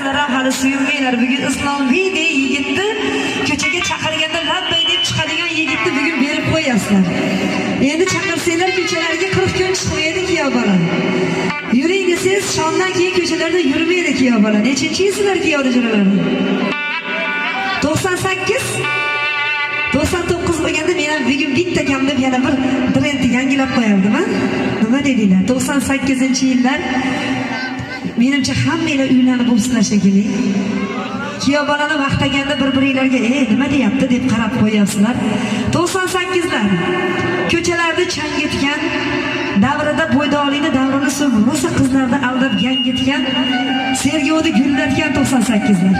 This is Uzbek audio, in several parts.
sizlar ham hali suyunmanglar. Bugun Islombek degan yigitni ko'chaga chaqirganda labbay deb chiqadigan yigitni bugun berib qo'yasizlar. Endi chaqirsanglar ko'chalarga 40 kun chiqmaydi kuyov bola. Yuring desangiz shomdan keyin ko'chalarda yurmaydi kuyov bola. Nechinchisilar kuyovda juralar? 98 99 bo'lganda men ham bugun bitta kam deb yana bir trendni yangilab qo'yardim, ha? Nima dedinglar? 98-yillar menimcha hammanglar uylanib bo'lsizlar shekilli. Kuyov bolani vaqtaganda bir-biringlarga nima deyapti deb qarab qo'yasizlar. 98lar ko'chalarda changitgan, davrida bo'ydoqlikni davrini so'rib, rosa qizlarni aldab yangitgan, sergovni gullatgan 98lar.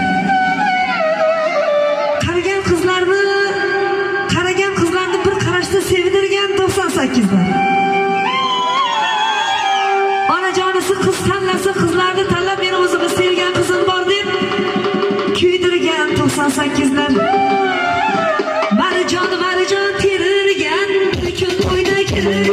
Qaragan qizlarni bir qarashda sevindirgan 98lar. Onajonisi qiz tanlasa, qizlarni tanlab meni o'zimiz sevgan qizim bor deb kuydirgan 98lar. Marijon terilgan, bir kun to'yda kelgan,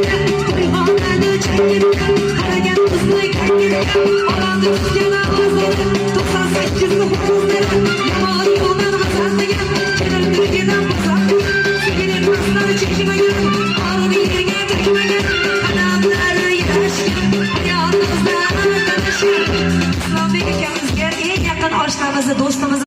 to'yxonada changitgan, qaragan qizni kangitgan, onani tutgan o'zini 98lar qizlar, yomon yo'ldan g'azablagan, kelinligidan g'azablagan, keyin qizlar chekmagan, orni yerga tegmagan, qadamlari yashgan, hayot qizlar tanishgan. Islombek akamizga eng yaqin oshnamiz, do'stimiz